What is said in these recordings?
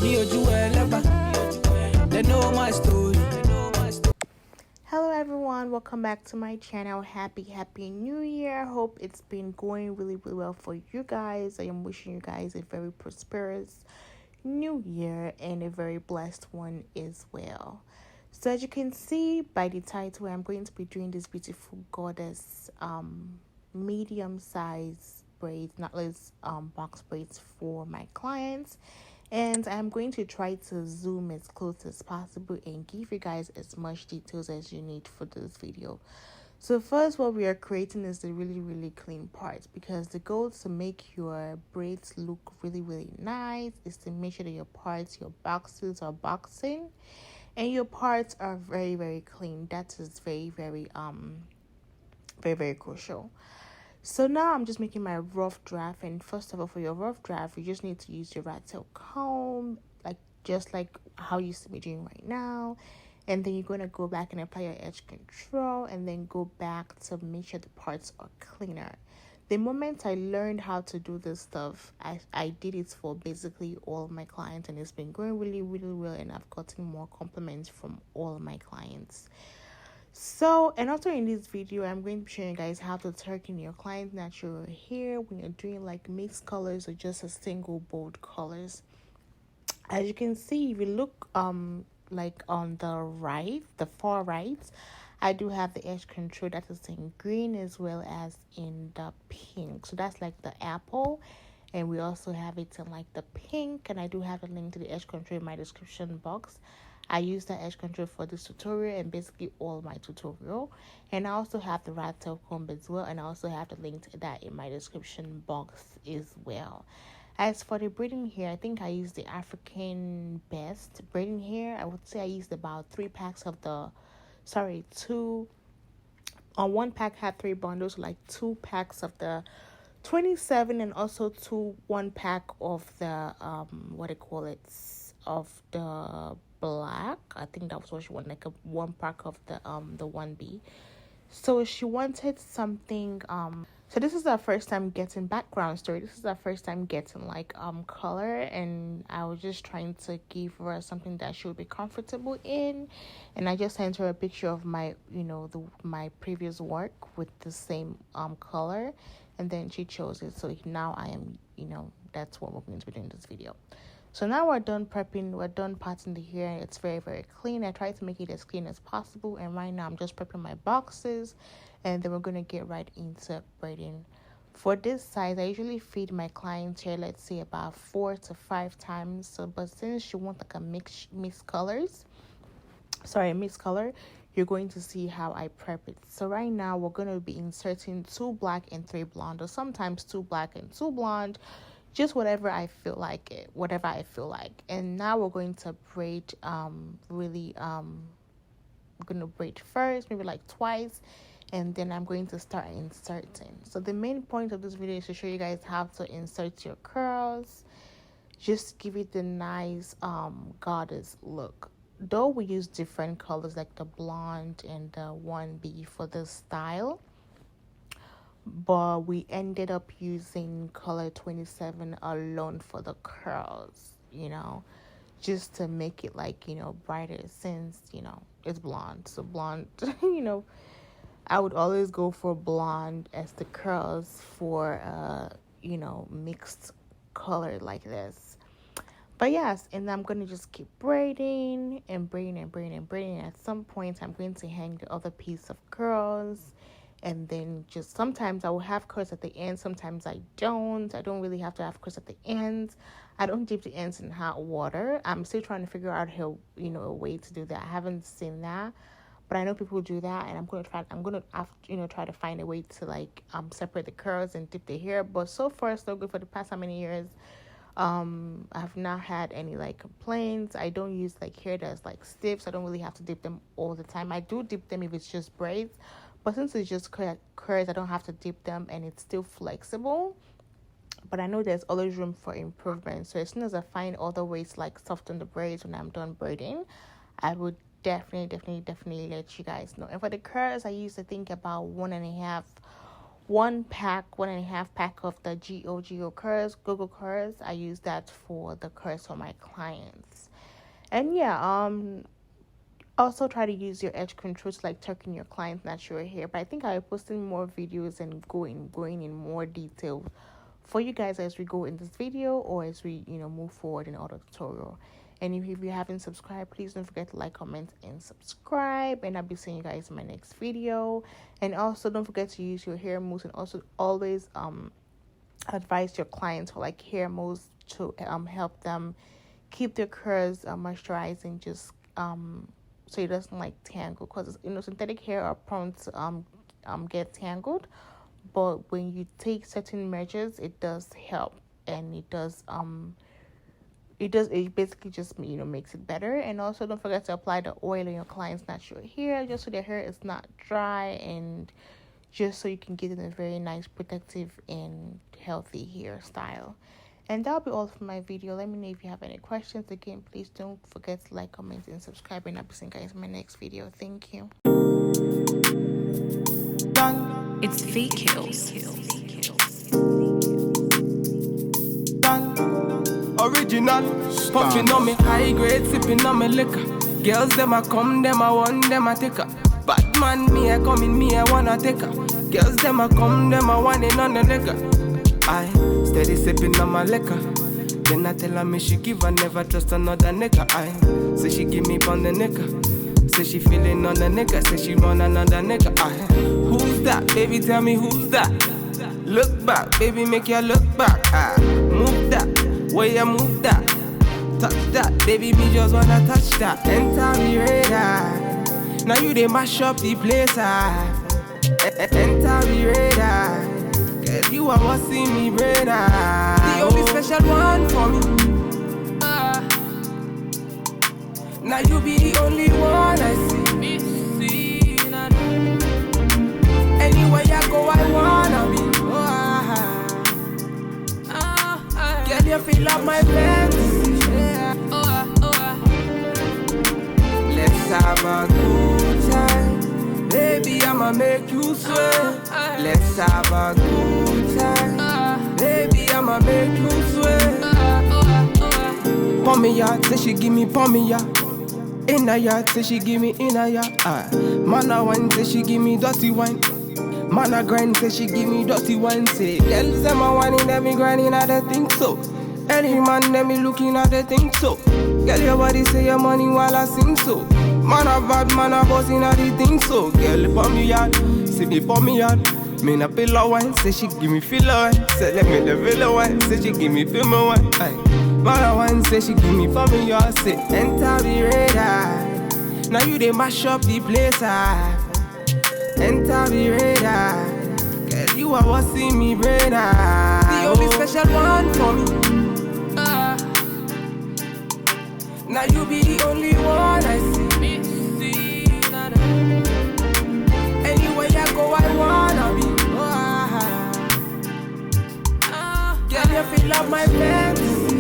They know my story. Hello everyone, welcome back to my channel. Happy new year. Hope it's been going really well for you guys. I am wishing you guys a very prosperous new year and a very blessed one as well. So as you can see by the title, I'm going to be doing this beautiful goddess medium size braids, knotless box braids for my clients. And I'm going to try to zoom as close as possible and give you guys as much details as you need for this video. So first, what we are creating is the really clean parts, because the goal to make your braids look really nice is to make sure that your parts, your boxes are boxing and your parts are very clean. That is very crucial. So now I'm just making my rough draft, and first of all, for your rough draft, you just need to use your rat tail comb, just like how you see me doing right now. And then you're going to go back and apply your edge control, and then go back to make sure the parts are cleaner. The moment I learned how to do this stuff, I did it for basically all my clients, and it's been going really well, and I've gotten more compliments from all my clients. So, and also in this video, I'm going to be showing you guys how to darken your client's natural hair when you're doing like mixed colors or just a single bold colors. As you can see, if you look like on the far right, I do have the edge control that is in green as well as in the pink. So that's like the apple, and we also have it in like the pink, and I do have a link to the edge control in my description box. I use the edge control for this tutorial and basically all my tutorial. And I also have the rat tail comb as well, and I also have the link to that in my description box as well. As for the braiding hair, I think I used the African Best braiding hair. I would say I used about 3 packs of the, one pack had 3 bundles, like 2 packs of the 27, and also 1 pack of the of the black. I think that was what she wanted, like 1 pack of the 1B. So she wanted something so this is our first time getting background story. This is our first time getting like color, and I was just trying to give her something that she would be comfortable in. And I just sent her a picture of my my previous work with the same color, and then she chose it. So now I am, that's what we're going to be doing in this video. So now we're done prepping, we're done parting the hair. It's very clean. I try to make it as clean as possible, and right now I'm just prepping my boxes, and then we're going to get right into braiding. For this size, I usually feed my clients hair, let's say about 4 to 5 times. So, but since she wants like a mixed color, you're going to see how I prep it. So right now we're going to be inserting 2 black and 3 blonde, or sometimes 2 black and 2 blonde. Just whatever I feel like. And now we're going to braid we're going to braid first, maybe like twice, and then I'm going to start inserting. So the main point of this video is to show you guys how to insert your curls. Just give it the nice goddess look. Though we use different colors like the blonde and the 1B for this style, but we ended up using color 27 alone for the curls, just to make it like, brighter, since, it's blonde. So blonde, I would always go for blonde as the curls for, mixed color like this. But yes, and I'm going to just keep braiding and braiding. At some point, I'm going to hang the other piece of curls. And then just sometimes I will have curls at the end, sometimes I don't. I don't really have to have curls at the end. I don't dip the ends in hot water. I'm still trying to figure out how, a way to do that. I haven't seen that, but I know people do that, and I'm gonna try to find a way to like separate the curls and dip the hair. But so far so good. For the past how many years, I've not had any like complaints. I don't use like hair that's like stiff, so I don't really have to dip them all the time. I do dip them if it's just braids. But since it's just curls, I don't have to dip them, and it's still flexible. But I know there's always room for improvement. So as soon as I find other ways to like soften the braids when I'm done braiding, I would definitely let you guys know. And for the curls, I used to think about 1.5 1.5 pack of the Google curls. I use that for the curls for my clients. And yeah, also try to use your edge control to like tuck in your client's natural hair. But I think I'll be posting more videos and going in more detail for you guys as we go in this video or as we move forward in other tutorial. And if you haven't subscribed, please don't forget to like, comment, and subscribe. And I'll be seeing you guys in my next video. And also don't forget to use your hair mousse, and also always advise your clients for like hair mousse to help them keep their curls moisturized and just so it doesn't like tangle, because synthetic hair are prone to get tangled. But when you take certain measures, it does help, and it basically just makes it better. And also don't forget to apply the oil in your client's natural hair, just so their hair is not dry, and just so you can get in a very nice, protective, and healthy hairstyle. And that'll be all for my video. Let me know if you have any questions. Again, please don't forget to like, comment, and subscribe. And I'll be seeing you guys in my next video. Thank you. It's Feet Kills. Original, puffing on me high grade, sipping on me liquor. Girls them a come, them a want, them a take her. Bad man, me a come in, me a wanna take her. Girls them a come, them a want it on the liquor. I steady sipping on my liquor. Then I tell her me she give her, never trust another nigga. I say she give me on the nigga. Say she feeling on the nigga. Say she run another nigga. I who's that? Baby, tell me who's that? Look back, baby, make you look back. Move that, where you move that. Touch that, baby, me just wanna touch that. Enter me radar. Now you they mash up the place. Enter me radar. Cause you are what see me brain. The only special one for me. Now you be the only one I see. Anywhere you go, I wanna be. Girl, you feel like my fantasy. Let's have a good time. Baby, I'ma make you sweat. Let's have a good time. Baby, I'ma make you sweat. Pon me yard, say she give me pon me yard. In a yard, say she give me in a yard. Man a wine, say she give me dirty wine. Man a grind, say she give me dirty wine. Say, girls them a whining, them me grinding, I don't think so. Any man, them me looking at the thing so. Girl, your body say your money while I sing so. Man a bad, man a bossing at the thing so. Girl, pon me yard, say me pon me yard. Me na pillow wine, say she give me filler wine. Say let me the villa wine, say she give me film wine. Man a wine, say she give me pon me yard. Say enter the radar. Now you they mash up the place. Enter the radar. Girl, you are what see me brain. The only special one for me. Now you be the only one I see. Anywhere you go, I wanna be. Girl, you feel like my fantasy.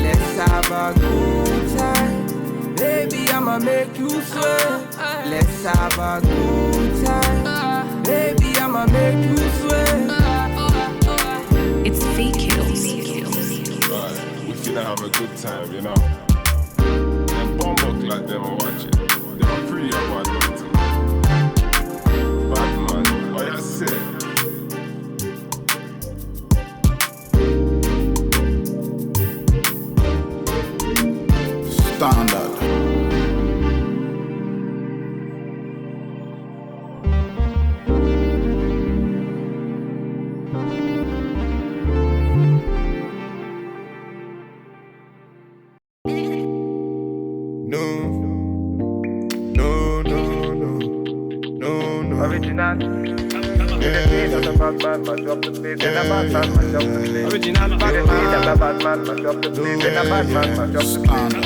Let's have a good time. Baby, I'ma make you sweat. Let's have a good time. Baby, I'ma make you sweat. It's Feet Kills. We finna have a good time, you know. Them bomb like them are watching. They are pretty or what not. Bad man, what you say? Standard. Original.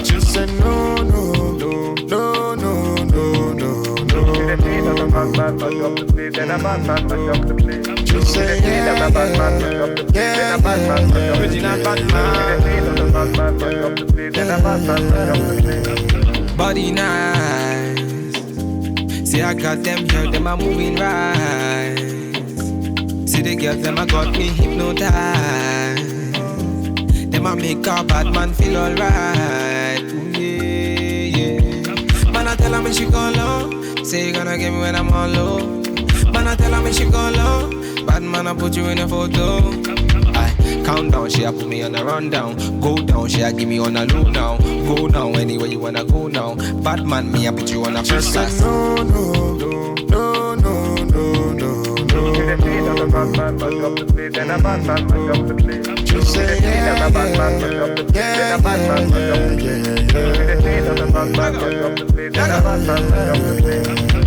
Just say no, no, no, no, no, no, no, no. Just say yeah, original bad man. Body nice. See, I got them girls, them are moving right. See the girls, them a got me hypnotized. Them a make a bad man feel alright. Ooh, yeah, yeah. Man, I tell her me she go low. Say you gonna get me when I'm on low. Man, I tell her me she go low. Bad man, I put you in a photo. I count down, she a put me on a rundown. Go down, she a give me on a low now. Go now, anywhere you wanna go now. Bad man, me I put you on a first class. No, no, no, no, no, no, no. She say yeah,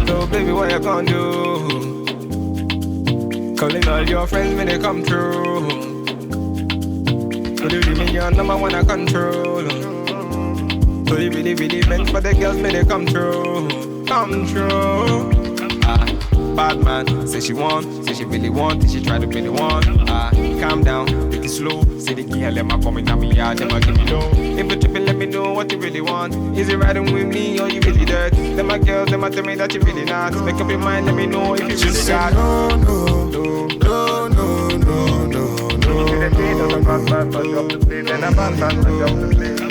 So baby, what you gonna do? Calling all your friends when they come through. So you give me your number one I control. So you really, really meant for the girls when they come through. Come through. Bad man, say she want, say she really want, say she try to be the one. Calm down, take it slow. Say the girl, let me come in on me yard, let me give me low. If you tripping, let me know what you really want. Is it riding with me or you really dirt? Them my girls, them a tell me that you really not. Make up your mind, let me know if you really got. no, no, no, no, no, no, no, no.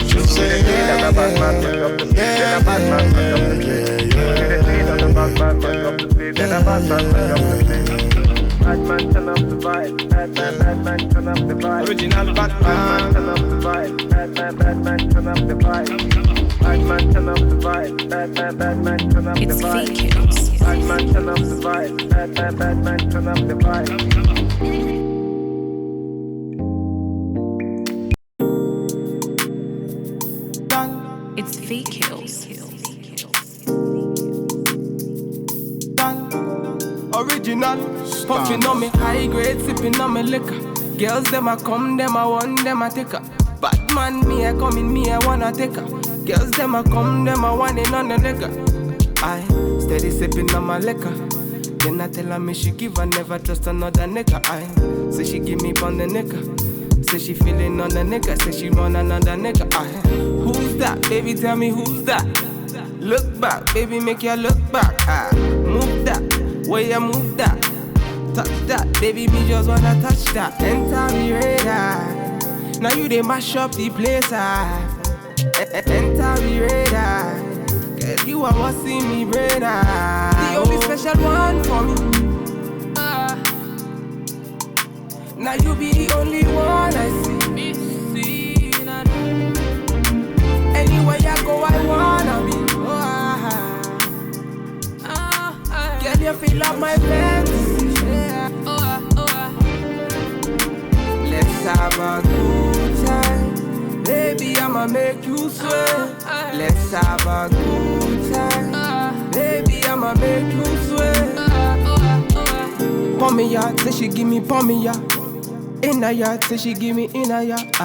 She say yeah, Bad man, turn up the vibe. Bad man, turn up the vibe. Original bad man, turn up the vibe. Bad man, turn up the vibe. Bad man, turn up the vibe. Bad man, turn up the It's vibe. fake kills. Bad man, turn up the vibe. Bad man, turn up the vibe. It's fake kills. Original, puffin' on me high grade, sippin' on me liquor. Girls them a come, them a want, them a take her. Bad man, me a come in, me a wanna take her. Girls them a come, them a want it on the nigga. I steady sippin' on my liquor. Then I tell her me she give her, never trust another nigga. I say she give me pon the nigga. Say she feelin' on the nigga, say she want another nigga. I who's that, baby? Tell me who's that? Look back, baby, make you look back. Move that. Where you move that, touch that, baby, me just wanna touch that. Enter me radar, now you they mash up the place. Enter me radar, cause you are what's in me brain. The only special one for me. Now you be the only one I see. Anywhere you go, I wanna be. Can you feel up my fantasy? Let's have a good time. Baby, I'ma make you sweat. Let's have a good time. Baby, I'ma make you sweat. Pour me yard, say she give me pour me yard. In a yard, say she give me in a yard.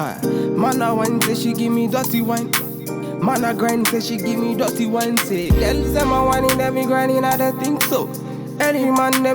Man a wine, say she give me dirty wine. Man a grind, say she give me dirty wine. Say, girls them a whining, them me grinding, I don't think so. Any man them